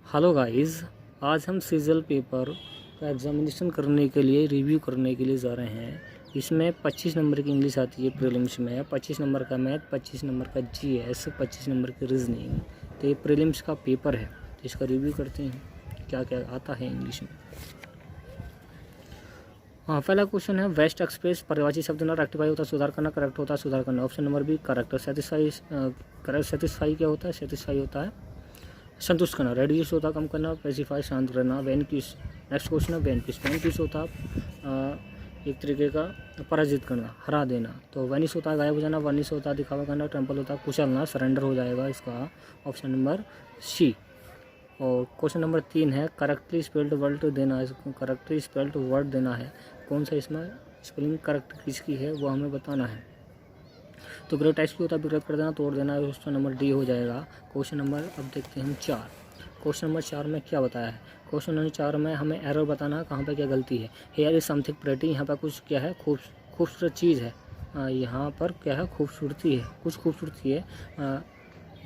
Hello guys, आज हम सीजल paper का एग्जामिनेशन करने के लिए रिव्यू करने के लिए जा रहे हैं। इसमें 25 नंबर की इंग्लिश आती है प्रीलिम्स में, 25 नंबर का मैथ, 25 नंबर का जीएस, 25 नंबर की रीजनिंग। तो ये प्रीलिम्स का पेपर है, तो इसका रिव्यू करते हैं क्या क्या आता है इंग्लिश में। हाँ, पहला क्वेश्चन है वेस्ट एक्सप्रेस पर्यायवाची शब्द ना रेक्टिफाई होता है सुधार करना, करेक्ट होता है सुधार करना। Option number B correct. Satisfy क्या होता है? सेटिस्फाई होता है संतुष्ट करना। रेड्यूस होता कम करना, पेसिफाई शांत रहना। वैनक्विश, नेक्स्ट क्वेश्चन है वैनक्विश। वैनक्विश होता एक तरीके का पराजित करना, हरा देना। तो वैनिश होता है गायब हो जाना, वर्निश होता है दिखावा करना, टेम्पल होता है कुचलना, सरेंडर हो जाएगा इसका ऑप्शन नंबर सी। और क्वेश्चन नंबर 3 है करेक्टली स्पेल्ड वर्ड देना। इसको करेक्टली स्पेल्ड वर्ड देना है, कौन सा इसमें स्पेलिंग करेक्ट किसकी है वो हमें बताना है। तो ग्रेट टेक्स्ट भी होता है विकृत कर देना, तोड़ देना, ऑप्शन नंबर डी हो जाएगा। क्वेश्चन नंबर अब देखते हैं हम 4। क्वेश्चन नंबर 4 में क्या बताया है? क्वेश्चन नंबर 4 में हमें एरर बताना है, कहाँ पे क्या गलती है। हेयर इज समथिंग प्रेटी, यहाँ पर कुछ क्या है खूबसूरत चीज़ है। यहाँ पर क्या है खूबसूरती है, कुछ खूबसूरती है।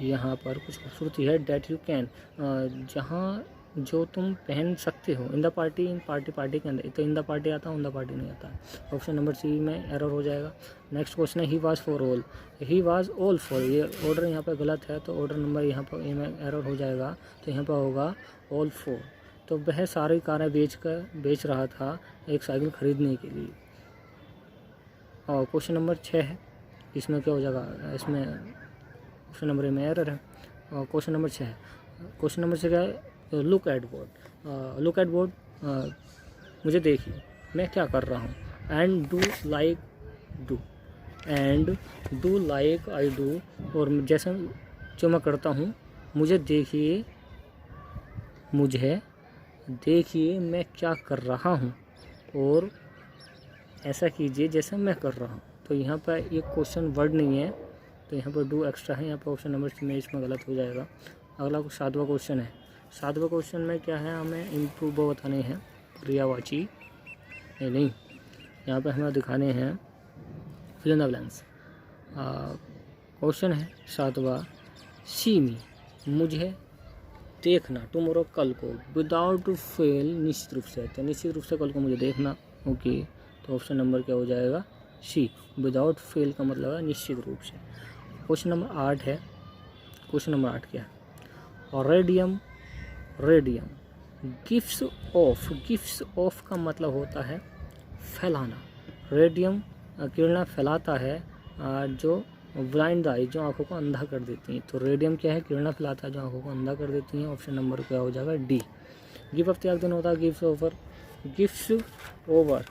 यहाँ पर कुछ खूबसूरती है। डैट यू कैन, जहाँ जो तुम पहन सकते हो। In the party, in party के अंदर, तो इन द पार्टी आता है, इन द पार्टी नहीं आता है। ऑप्शन नंबर सी में एरर हो जाएगा। नेक्स्ट क्वेश्चन है he was for all, he was all for. ये ऑर्डर यहाँ पे गलत है, तो ऑर्डर नंबर यहाँ पर में एरर हो जाएगा, तो यहाँ पर होगा ऑल फॉर। तो वह सारी कारें बेच रहा था एक साइकिल खरीदने के लिए। और क्वेश्चन नंबर 6 है, इसमें क्या हो जाएगा? इसमें ऑप्शन नंबर ए में एरर है। और क्वेश्चन नंबर 6 है, क्वेश्चन नंबर 6 क्या है? Look at board, look at board, मुझे देखिए मैं क्या कर रहा हूँ। And do like do, and do like I do, और जैसे जो मैं करता हूँ, मुझे देखिए मैं क्या कर रहा हूँ, और ऐसा कीजिए जैसे मैं कर रहा हूँ। तो यहाँ पर ये क्वेश्चन वर्ड नहीं है, तो यहाँ पर डू एक्स्ट्रा है। यहाँ पर ऑप्शन नंबर सी में इसमें गलत हो जाएगा। अगला 7वां क्वेश्चन है। 7वां क्वेश्चन में क्या है? हमें इम्प्रूव बताने हैं क्रियावाची, नहीं यहाँ पे हमें दिखाने हैं fill in the blanks. Question है 7वां, सी मी, मुझे देखना, टुमारो कल को, विदाउट फेल निश्चित रूप से, तो निश्चित रूप से कल को मुझे देखना। ओके, तो ऑप्शन नंबर क्या हो जाएगा? सी। विदाउट फेल का मतलब है निश्चित रूप से। क्वेश्चन नंबर 8 है। क्वेश्चन नंबर 8 क्या है? और रेडियम गिफ्ट्स ऑफ का मतलब होता है फैलाना। रेडियम किरणें फैलाता है जो ब्लाइंड आई, जो आंखों को अंधा कर देती हैं। तो रेडियम क्या है? किरणें फैलाता है जो आंखों को अंधा कर देती हैं। ऑप्शन नंबर क्या हो जाएगा? डी। गिव अप त्याग देना होता है गिफ्ट्स ओवर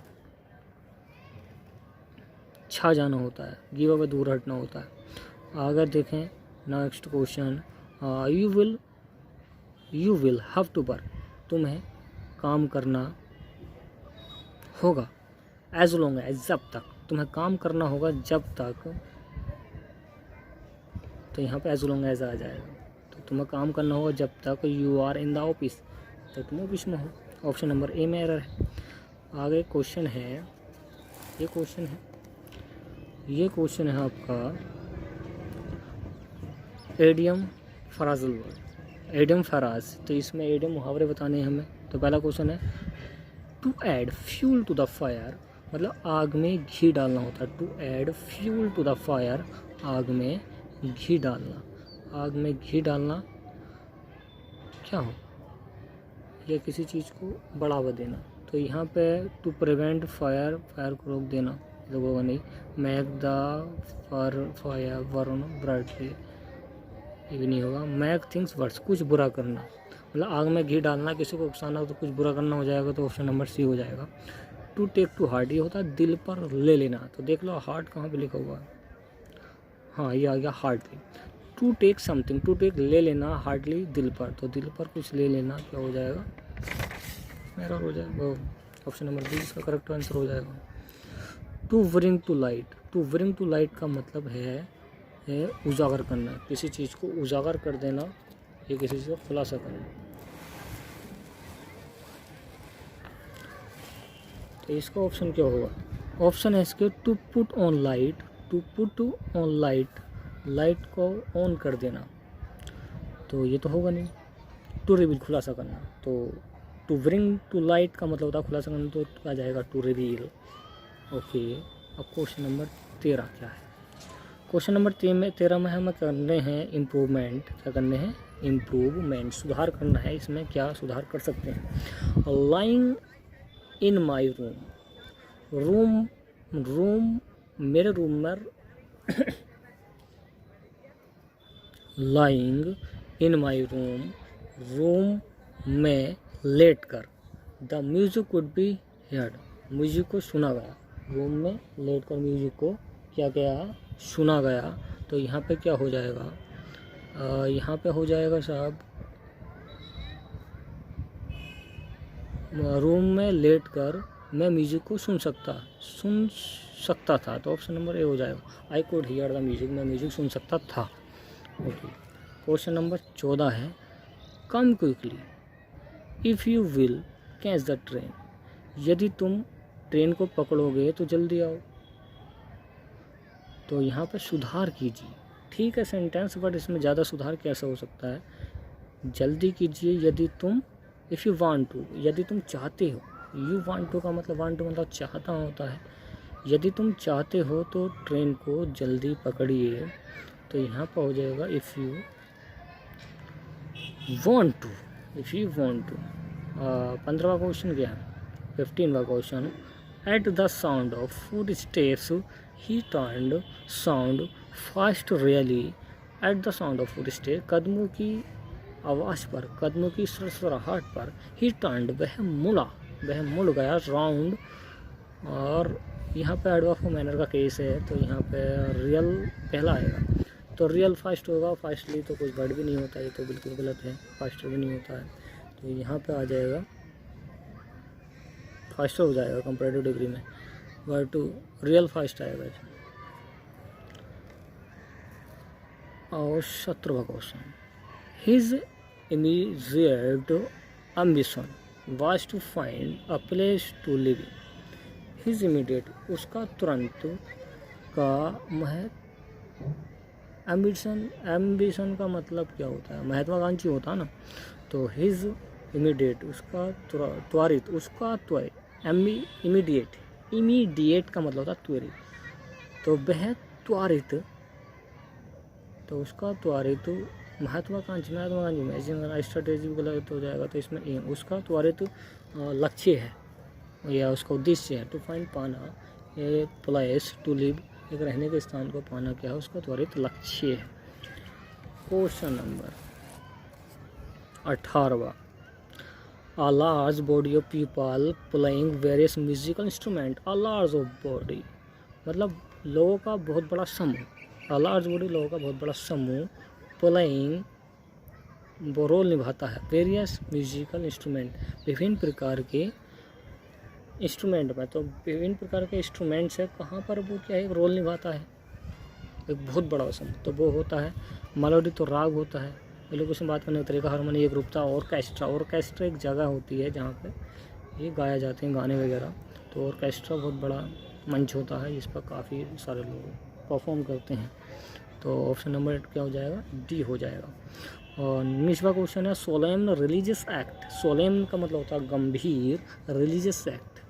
छा जाना होता है। गिव अवे दूर हटना होता है। अगर देखें next question, you will have to work, तुम्हें काम करना होगा। एज लॉन्ग एज, जब तक, तुम्हें काम करना होगा जब तक, तो यहाँ पे एज लॉन्ग एज आ जाएगा। तो तुम्हें काम करना होगा जब तक you are in the office, तो तुम ऑफिस में हो। ऑप्शन नंबर ए में एरर है। आगे क्वेश्चन है, ये क्वेश्चन है आपका एडियम फराजल वर्ड, एडियम फराज। तो इसमें एडियम मुहावरे बताने हैं हमें। तो पहला क्वेश्चन है to add fuel to the fire, मतलब आग में घी डालना होता है। To add fuel to the fire, आग में घी डालना। आग में घी डालना क्या हो? या किसी चीज़ को बढ़ावा देना। तो यहाँ पे टू प्रिवेंट फायर को रोक देना, लोगों का नहीं। मैक द फायर वर्न ब्राइटली, ये भी नहीं होगा। मैक थिंग्स वर्स, कुछ बुरा करना, मतलब आग में घी डालना, किसी को उकसाना, तो कुछ बुरा करना हो जाएगा। तो ऑप्शन नंबर सी हो जाएगा। टू टेक टू हार्ट, ये होता है दिल पर ले लेना। तो देख लो हार्ट कहाँ पे लिखा हुआ है? हाँ, ये आ गया heartily. To take something, to take ले लेना, हार्टली दिल पर, तो दिल पर कुछ ले लेना क्या हो जाएगा? मेरा हो जाएगा ऑप्शन नंबर बी, इसका करेक्ट आंसर हो जाएगा। टू ब्रिंग टू लाइट का मतलब है उजागर करना, किसी चीज़ को उजागर कर देना, या किसी चीज़ को खुलासा करना। तो इसका ऑप्शन क्या होगा? ऑप्शन है इसके to put on light, light को ऑन कर देना। तो ये तो होगा नहीं। टू रिवील खुलासा करना, तो टू ब्रिंग टू लाइट का मतलब होता है खुलासा करना, तो आ जाएगा टू रिवील। ओके, अब क्वेश्चन नंबर 13 क्या है? क्वेश्चन नंबर 13 में हमें करने हैं इम्प्रूवमेंट। क्या करने हैं? इम्प्रूवमेंट, सुधार करना है। इसमें क्या सुधार कर सकते हैं? Lying in my room, room मेरे रूम में लाइंग इन माई रूम में लेट कर the music could be heard, music को सुना गया। रूम में लेट कर म्यूजिक को क्या गया? सुना गया। तो यहाँ पे क्या हो जाएगा? यहाँ पे हो जाएगा साहब, रूम में लेट कर मैं म्यूजिक को सुन सकता था। तो ऑप्शन नंबर ए हो जाएगा, I could hear the music, मैं म्यूजिक सुन सकता था। ओके, क्वेश्चन नंबर 14 है, कम quickly if you will catch the train, यदि तुम ट्रेन को पकड़ोगे तो जल्दी आओ। तो यहाँ पर सुधार कीजिए, ठीक है सेंटेंस, बट इसमें ज़्यादा सुधार कैसे हो सकता है? जल्दी कीजिए यदि तुम, इफ़ यू वांट टू, यदि तुम चाहते हो। यू वांट टू का मतलब, वांट टू मतलब चाहता होता है। यदि तुम चाहते हो तो ट्रेन को जल्दी पकड़िए। तो यहाँ पर हो जाएगा if you want to, if you want to. 15वां क्वेश्चन क्या है? 15वां question, at the sound of footsteps he turned, sound fast really, at the sound of footstep, कदमों की आवाज़ पर, कदमों की सरसराहट पर, ही टर्न्ड वह मुड़ गया, राउंड, और यहाँ पे एडवर्ब ऑफ मैनर का केस है, तो यहाँ पे रियल पहला आएगा। तो रियल फास्ट होगा, फास्टली तो कुछ वर्ड भी नहीं होता है, तो बिल्कुल गलत है, फास्टर भी नहीं होता है। तो यहाँ पे आ जाएगा फास्टर हो जाएगा कंपैरेटिव डिग्री में, बट रियल फास्ट आएगा। और 17वां question, his immediate ambition was to find a place to live in, his immediate उसका तुरंत का एम्बिशन का मतलब क्या होता है? महत्वाकांक्षी होता है ना। तो हिज इमीडिएट उसका त्वरित, उसका त्वरित, इमीडिएट का मतलब होता है त्वरित, तो वह त्वरित, तो उसका त्वरित महत्वाकांक्षी में स्ट्रेटेजी गलत हो जाएगा, तो इसमें एम, उसका त्वरित लक्ष्य है या उसका उद्देश्य है, टू फाइंड पाना, ए प्लेस टू लिव, एक रहने के स्थान को पाना क्या है? उसका त्वरित लक्ष्य है। क्वेश्चन नंबर 18वां, a large body of people playing various musical instrument, a large body मतलब लोगों का बहुत बड़ा समूह, a large body लोगों का बहुत बड़ा समूह, playing वो रोल निभाता है, वेरियस म्यूजिकल इंस्ट्रूमेंट, विभिन्न प्रकार के इंस्ट्रूमेंट में, तो विभिन्न प्रकार के इंस्ट्रूमेंट्स है, कहाँ पर वो क्या है? रोल निभाता है, एक बहुत बड़ा समूह, तो वो होता है मेलोडी, तो राग होता है। एलोकेशन बात करने का तरीका, हारमोनी एक रूपता, ऑर्केस्ट्रा एक जगह होती है जहाँ पे ये गाया जाते हैं गाने वगैरह, तो ऑर्केस्ट्रा बहुत बड़ा मंच होता है जिस पर काफ़ी सारे लोग परफॉर्म करते हैं। तो ऑप्शन नंबर 8 क्या हो जाएगा? डी हो जाएगा। और 19वां क्वेश्चन है, सोलेम रिलीजियस एक्ट, सोलेम का मतलब होता है गंभीर, रिलीजियस एक्ट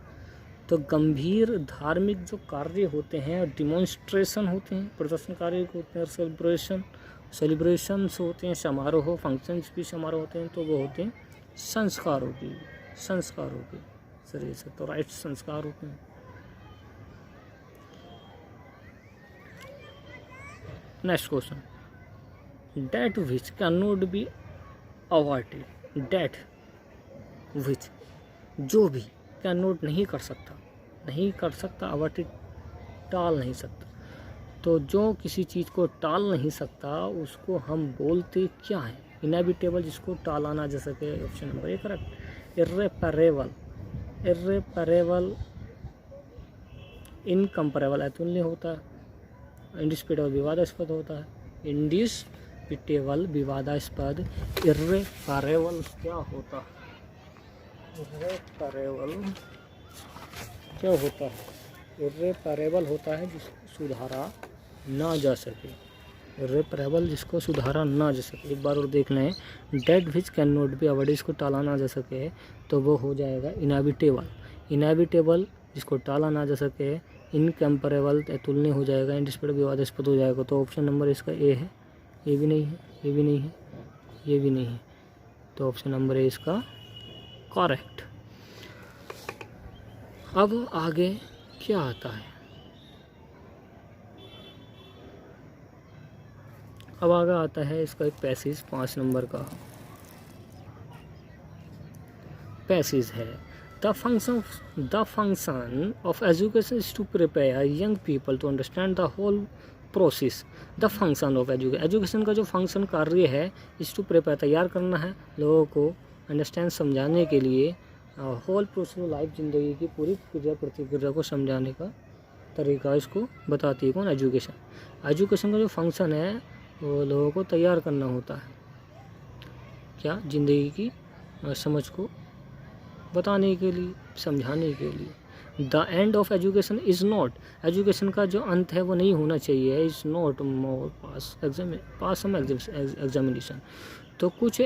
तो गंभीर धार्मिक जो कार्य होते हैं, डिमॉन्स्ट्रेशन होते हैं, प्रदर्शनकारी होते हैं, सेलिब्रेशंस होते हैं, समारोह, फंक्शंस भी समारोह होते हैं, तो वो होते हैं संस्कारों के जरिए से, तो राइट संस्कार होते हैं। Next question, death which can not be avoided, death which जो भी कैन नॉट नहीं कर सकता, अवॉइडेड टाल नहीं सकता, तो जो किसी चीज़ को टाल नहीं सकता उसको हम बोलते क्या है? इनएविटेबल, जिसको टाला ना जा सके, ऑप्शन नंबर ए करेक्ट। इर्रेपरेबल, इनकम्परेबल अतुल्य होता है, इंडिस्प्यूटेबल विवादास्पद होता है, इंडिस्प्यूटेबल विवादास्पद, इर्रेपरेबल क्या होता है? इर्रेपरेबल क्या होता है? इर्रेपरेबल होता है जिसको सुधारा ना जा सके, रिपेरेबल जिसको सुधारा ना जा सके, एक बार और देख लें। That which can not be avoid इसको टाला ना जा सके तो वो हो जाएगा इनएविटेबल। इनएविटेबल जिसको टाला ना जा सके, इनकम्पेरेबल तुलनीय हो जाएगा, इंडिस्प्यूटेबल विवादास्पद हो जाएगा। तो ऑप्शन नंबर इसका ए है। ये भी नहीं है, ये भी नहीं है, ये भी नहीं है, तो ऑप्शन नंबर ए इसका करेक्ट। अब आगे क्या आता है? अब आगे आता है इसका एक पैसेज 5 नंबर का पैसेज है। The function of education is to prepare young people to understand the whole process. The function of education का जो फंक्शन कार्य है, इज टू प्रिपेयर तैयार करना है लोगों को, अंडरस्टैंड समझाने के लिए, होल प्रोसेस लाइफ ज़िंदगी की पूरी क्रिया प्रतिक्रिया को समझाने का तरीका इसको बताती है कौन? एजुकेशन। एजुकेशन का जो फंक्शन है वो लोगों को तैयार करना होता है, क्या? ज़िंदगी की समझ को बताने के लिए, समझाने के लिए। The end of education is not, education का जो अंत है वो नहीं होना चाहिए, is not more pass some examination. तो कुछ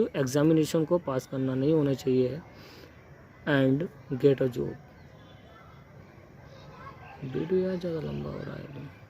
एग्जामिनेशन को पास करना नहीं होना चाहिए, and get a job. Video यार ज़्यादा लंबा हो रहा है।